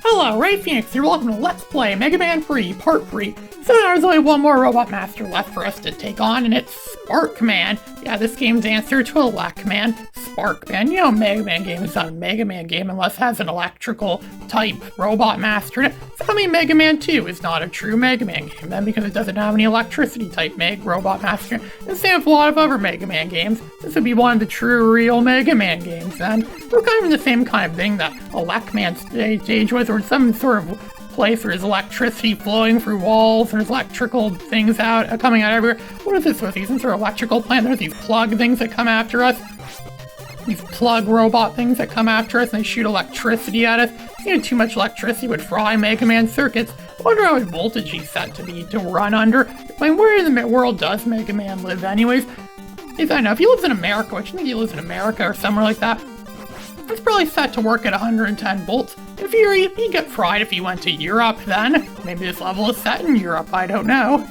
Hello, Ray Phoenix here, welcome to Let's Play Mega Man 3, Part 3. So now there's only one more Robot Master left for us to take on, and it's Spark Man. Yeah, this game's answer to Elect Man, Spark Man. You know, Mega Man game is not a Mega Man game unless it has an electrical type Robot Master in it. So I mean, Mega Man 2 is not a true Mega Man game then because it doesn't have any electricity type Robot Master. And same with a lot of other Mega Man games. This would be one of the true, real Mega Man games, and we're kind of in the same kind of thing that Elect Man stage was, or some sort of place where there's electricity flowing through walls, and there's electrical things coming out everywhere. What is this with these? Some sort of electrical plant? There's these plug things that come after us. These plug robot things that come after us and they shoot electricity at us. You know, too much electricity would fry Mega Man circuits. I wonder how much voltage he's set to run under. I mean, where in the world does Mega Man live anyways? I don't know, if he lives in America, which I think he lives in America or somewhere like that, it's probably set to work at 110 volts. In theory, he'd get fried if he went to Europe then. Maybe this level is set in Europe, I don't know.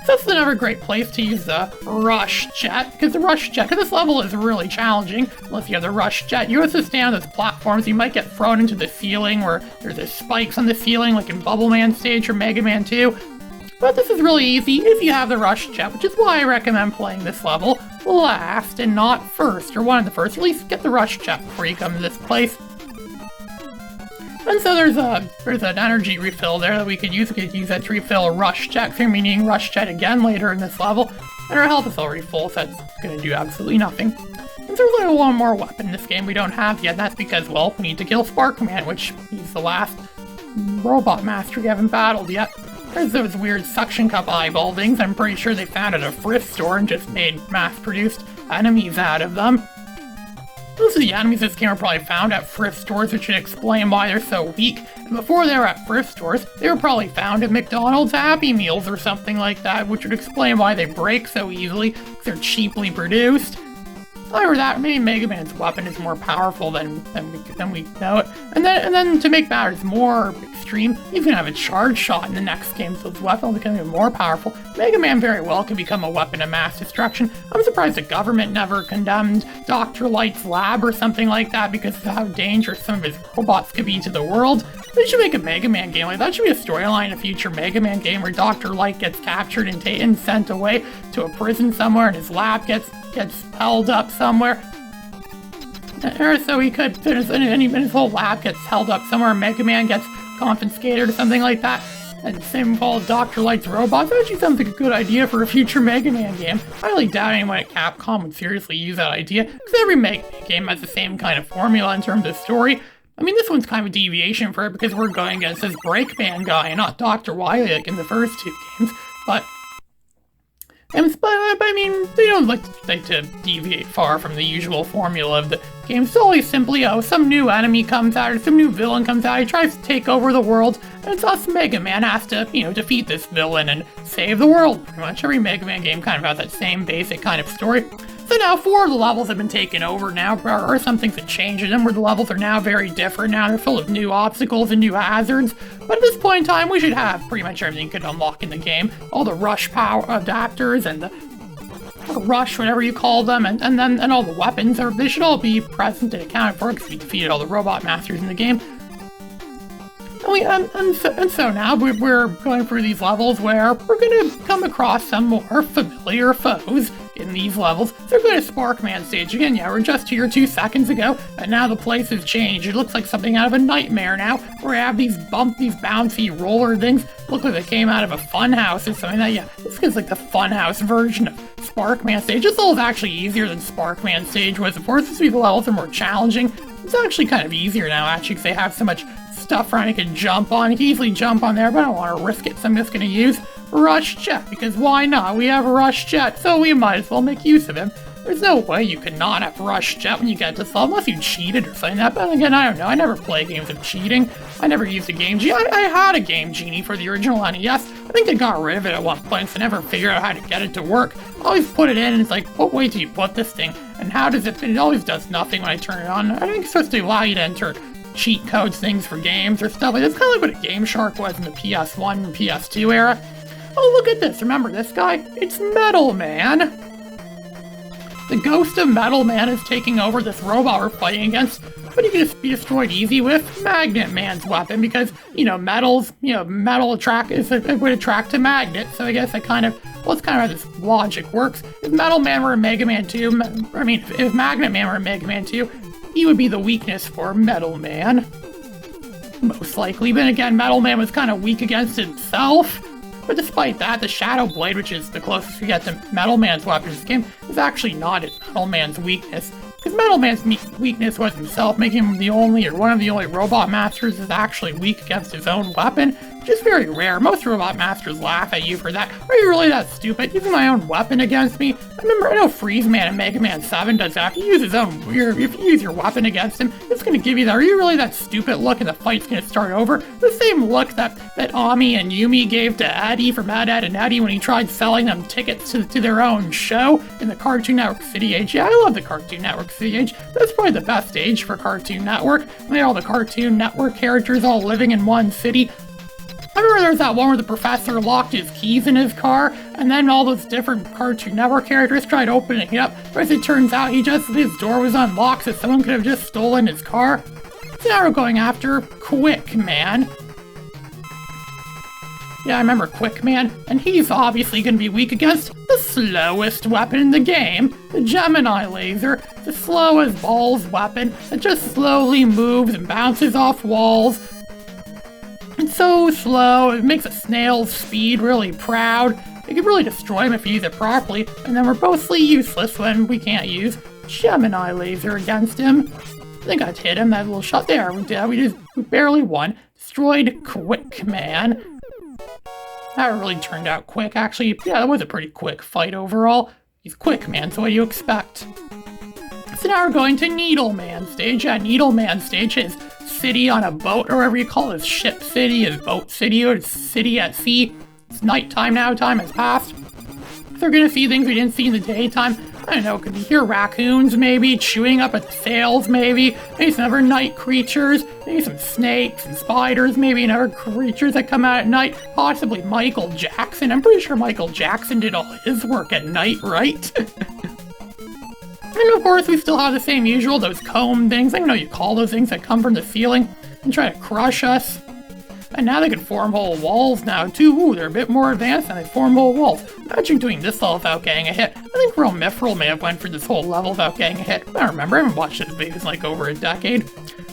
So that's another great place to use the Rush Jet, because this level is really challenging. Unless you have the Rush Jet, you have to stand on those platforms, you might get thrown into the ceiling where there's the spikes on the ceiling like in Bubble Man stage or Mega Man 2. But this is really easy if you have the Rush Jet, which is why I recommend playing this level last and not first, or one of the first. At least get the Rush Jet before you come to this place. And so there's an energy refill there that we could use. We could use that to refill a Rush Jet, so we're needing Rush Jet again later in this level. And our health is already full, so that's going to do absolutely nothing. And there's only one more weapon in this game we don't have yet, and that's because, well, we need to kill Spark Man, which he's the last Robot Master we haven't battled yet. There's those weird suction cup eyeball things. I'm pretty sure they found at a thrift store and just made mass-produced enemies out of them. Most of the enemies in this game are probably found at thrift stores, which should explain why they're so weak. And before they were at thrift stores, they were probably found at McDonald's Happy Meals or something like that, which would explain why they break so easily, because they're cheaply produced. However, that maybe Mega Man's weapon is more powerful than we know it. And then to make matters more extreme, he's gonna have a charge shot in the next game, so his weapon will become even more powerful. Mega Man very well can become a weapon of mass destruction. I'm surprised the government never condemned Dr. Light's lab or something like that because of how dangerous some of his robots could be to the world. They should make a Mega Man game like that. Should be a storyline in a future Mega Man game where Dr. Light gets captured and sent away to a prison somewhere, and his lab gets held up somewhere. Or so he could, and his whole lab gets held up somewhere, Mega Man gets confiscated or something like that. And same with all of Dr. Light's robots. That actually sounds like a good idea for a future Mega Man game. I really doubt anyone at Capcom would seriously use that idea, because every Mega Man game has the same kind of formula in terms of story. I mean, this one's kind of a deviation for it because we're going against this Breakman guy and not Dr. Wily like in the first two games, but I mean, they don't like to deviate far from the usual formula of the game. It's always simply, some new enemy comes out, or some new villain comes out, he tries to take over the world, and it's us Mega Man has to, defeat this villain and save the world. Pretty much every Mega Man game kind of has that same basic kind of story. So now 4 of the levels have been taken over now, or some things have changed in them, where the levels are now very different now. They're full of new obstacles and new hazards. But at this point in time, we should have pretty much everything you could unlock in the game. All the rush power adapters and the rush, whatever you call them, and all the weapons, they should all be present and accounted for because we defeated all the Robot Masters in the game. And so now we're going through these levels where we're going to come across some more familiar foes in these levels. So we're going to Spark Man stage again. Yeah, we're just here 2 seconds ago, and now the place has changed. It looks like something out of a nightmare now, where we have these bouncy roller things. Look like they came out of a funhouse or something like that. Yeah, this is like the funhouse version of Spark Man stage. This level is actually easier than Spark Man stage was. Of course, the levels are more challenging. It's actually kind of easier now, actually, because they have so much stuff around you can jump on. You can easily jump on there, but I don't want to risk it, so I'm just going to use Rush Jet, because why not? We have a Rush Jet, so we might as well make use of him. There's no way you could not have Rush Jet when you get to this level, unless you cheated or something like that. But again, I don't know. I never play games of cheating. I never used a Game Genie. I had a Game Genie for the original NES. I think they got rid of it at one point, so I never figured out how to get it to work. I always put it in, and it's like, what way do you put this thing? And how does it? It always does nothing when I turn it on. I think it's supposed to allow you to enter cheat codes, things for games or stuff like that. It's kind of like what a Game Shark was in the PS1 and PS2 era. Oh, look at this. Remember this guy? It's Metal Man. the ghost of Metal Man is taking over this robot we're fighting against, but he can just be destroyed easy with Magnet Man's weapon because, metal would attract to magnets, so I guess that's kind of how this logic works. If Metal Man were in Mega Man 2, if Magnet Man were in Mega Man 2, he would be the weakness for Metal Man. Most likely, but again, Metal Man was kind of weak against himself. But despite that, the Shadow Blade, which is the closest we get to Metal Man's weapon in this game, is actually not Metal Man's weakness. Because Metal Man's weakness was himself, making him one of the only Robot Masters is actually weak against his own weapon, which is very rare. Most Robot Masters laugh at you for that. Are you really that stupid? Using my own weapon against me? I know Freeze Man in Mega Man 7 does that. If you use your weapon against him, it's gonna give you that. Are you really that stupid look and the fight's gonna start over? The same look that Ami and Yumi gave to Eddie from Ed, Edd and Eddy when he tried selling them tickets to their own show in the Cartoon Network City age. Yeah, I love the Cartoon Network City age. That's probably the best age for Cartoon Network. They had all the Cartoon Network characters all living in one city. I remember there was that one where the professor locked his keys in his car, and then all those different Cartoon Network characters tried opening it up, but as it turns out, his door was unlocked, so someone could have just stolen his car. So now we're going after Quick Man. Yeah, I remember Quick Man, and he's obviously going to be weak against the slowest weapon in the game, the Gemini Laser, the slow as balls weapon that just slowly moves and bounces off walls. It's so slow, it makes a snail's speed really proud. It can really destroy him if you use it properly, and then we're mostly useless when we can't use Gemini Laser against him. I think I hit him, that little shot there. We barely won. Destroyed Quick Man. That really turned out quick, actually. Yeah, that was a pretty quick fight overall. He's Quick Man, so what do you expect? So now we're going to Needle Man stage. Yeah, Needle Man stage is city on a boat, or whatever you call it. Ship city, is boat city, or city at sea. It's nighttime now, time has passed. So we're gonna see things we didn't see in the daytime. I don't know, could we hear raccoons maybe, chewing up at the sails maybe some other night creatures, maybe some snakes and spiders, maybe and other creatures that come out at night, possibly Michael Jackson. I'm pretty sure Michael Jackson did all his work at night, right? And of course, we still have the same usual, those comb things. I don't know you call those things that come from the ceiling and try to crush us. And now they can form whole walls now, too. Ooh, they're a bit more advanced and they form whole walls. Imagine doing this all without getting a hit. I think Real Mithril may have went through this whole level without getting a hit. I don't remember. I haven't watched this video in like over a decade.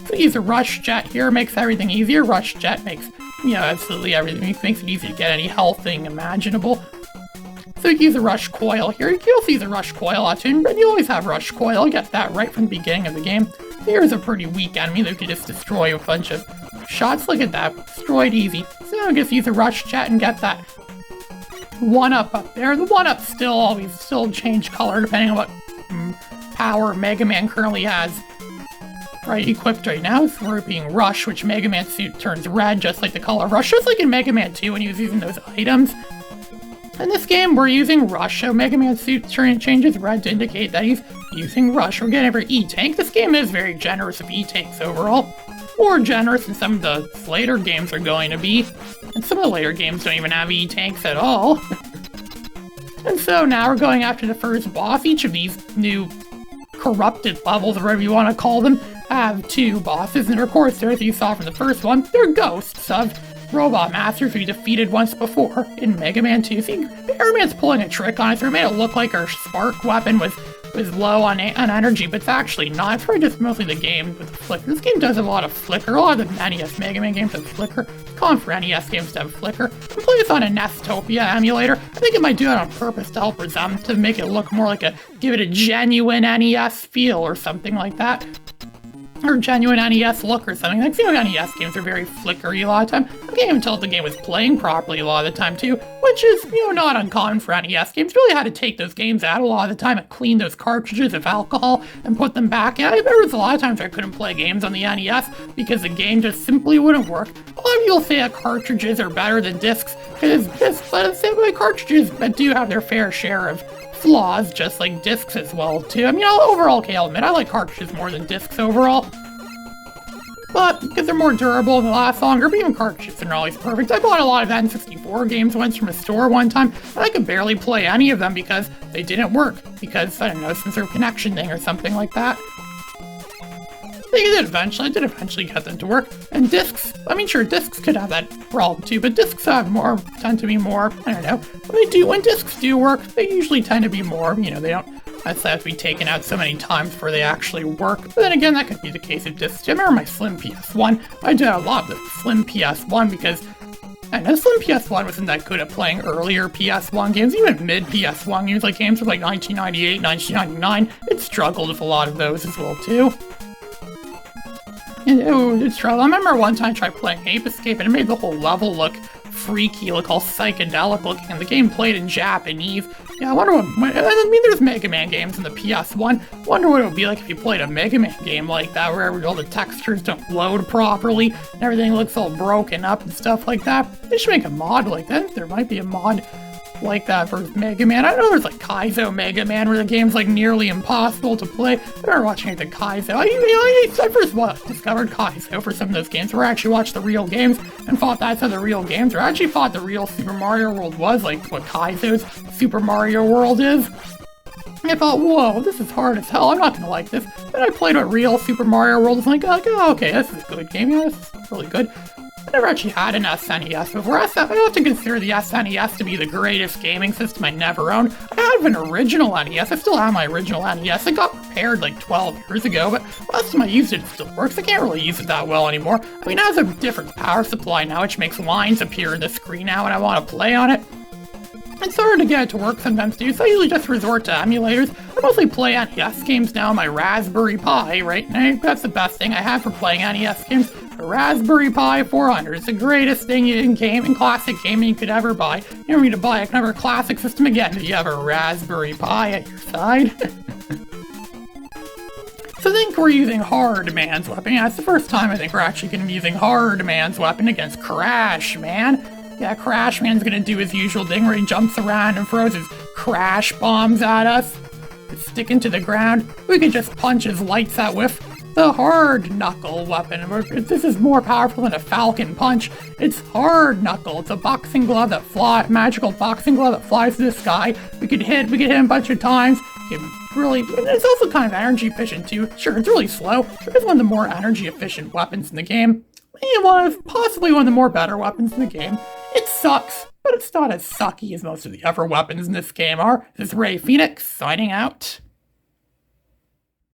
So use a Rush Jet here, makes everything easier. Rush Jet makes, absolutely everything. Makes it easy to get any health thing imaginable. So you can use a Rush Coil here. You can also use a Rush Coil out too, but you always have Rush Coil. You get that right from the beginning of the game. Here's a pretty weak enemy that you can just destroy with a bunch of shots. Look at that. Destroyed easy. So I guess use a Rush Jet and get that 1-up up there. The 1-up still change color depending on what power Mega Man currently has equipped right now. So we're being Rush, which Mega Man suit turns red just like the color Rush, just like in Mega Man 2 when he was using those items. In this game, we're using Rush, so Mega Man's suit changes red to indicate that he's using Rush. We're getting every E-Tank. This game is very generous of E-Tanks overall. More generous than some of the later games are going to be. And some of the later games don't even have E-Tanks at all. And so now we're going after the first boss. Each of these new corrupted levels, or whatever you want to call them, have 2 bosses. And of course, as you saw from the first one, they're ghosts of Robot Masters we defeated once before in Mega Man 2. See, Airman's pulling a trick on us. They made it look like our spark weapon was low on energy, but it's actually not. It's probably just mostly the game with the flicker. This game does have a lot of flicker. A lot of the NES Mega Man games have flicker. It's common for NES games to have flicker. I'm playing this on a Nestopia emulator. I think it might do that on purpose to help to make it look more like give it a genuine NES feel or something like that. Or genuine NES look or something. Like, NES games are very flickery a lot of the time. I can't even tell if the game was playing properly a lot of the time too, which is, not uncommon for NES games. You really had to take those games out a lot of the time and clean those cartridges of alcohol and put them back in. There was a lot of times I couldn't play games on the NES because the game just simply wouldn't work. A lot of people say that cartridges are better than discs, because discs, but it's simply cartridges that do have their fair share of flaws, just like discs as well too. Overall, I'll admit, I like cartridges more than discs overall. but because they're more durable and they last longer, but even cartridges are not always perfect. I bought a lot of N64 games once from a store one time, and I could barely play any of them because they didn't work, because, I don't know, some sort of connection thing or something like that. I did eventually get them to work. And discs, I mean, sure, discs could have that problem too, but discs tend to be more, I don't know, when discs do work, they usually tend to be more, they don't necessarily have to be taken out so many times before they actually work. But then again, that could be the case of discs too. I remember my Slim PS1, I did a lot of the Slim PS1 because I know Slim PS1 wasn't that good at playing earlier PS1 games, even mid PS1 games, like games from like 1998, 1999, it struggled with a lot of those as well too. It's true. I remember one time I tried playing Ape Escape and it made the whole level look freaky, look all psychedelic looking, and the game played in Japanese. Yeah, I wonder there's Mega Man games in the PS1. I wonder what it would be like if you played a Mega Man game like that, where all the textures don't load properly, and everything looks all broken up and stuff like that. They should make a mod like that. There might be a mod like that for Mega Man. I know there's like Kaizo Mega Man where the game's like nearly impossible to play. I remember watching the Kaizo. I first discovered Kaizo for some of those games where I actually watched the real games and thought that's how the real games were. I actually thought the real Super Mario World was like what Kaizo's Super Mario World is. And I thought, whoa, this is hard as hell. I'm not gonna like this. Then I played what real Super Mario World is like, oh, okay, this is a good game. Yeah, this is really good. I never actually had an SNES before. I often consider the SNES to be the greatest gaming system I never owned. I have an original NES. I still have my original NES. It got repaired like 12 years ago, but last time I used it, it still works. I can't really use it that well anymore. I mean, it has a different power supply now, which makes lines appear in the screen now when I want to play on it. It's hard to get it to work sometimes too, so I usually just resort to emulators. I mostly play NES games now on my Raspberry Pi, right? And that's the best thing I have for playing NES games. The Raspberry Pi 400 is the greatest thing in classic gaming you could ever buy. You don't need to buy another classic system again if you have a Raspberry Pi at your side. So I think we're using Hard Man's weapon. Yeah, it's the first time I think we're actually going to be using Hard Man's weapon against Crash Man. Yeah, Crash Man's gonna do his usual thing where he jumps around and throws his crash bombs at us. It's sticking to the ground. We can just punch his lights out with the Hard Knuckle weapon. This is more powerful than a Falcon Punch. It's Hard Knuckle. It's a boxing glove magical boxing glove that flies to the sky. We could hit him a bunch of times. It's also kind of energy efficient too. Sure, it's really slow, but it's one of the more energy efficient weapons in the game. Possibly one of the more better weapons in the game. It sucks, but it's not as sucky as most of the other weapons in this game are. This is Ray Phoenix, signing out.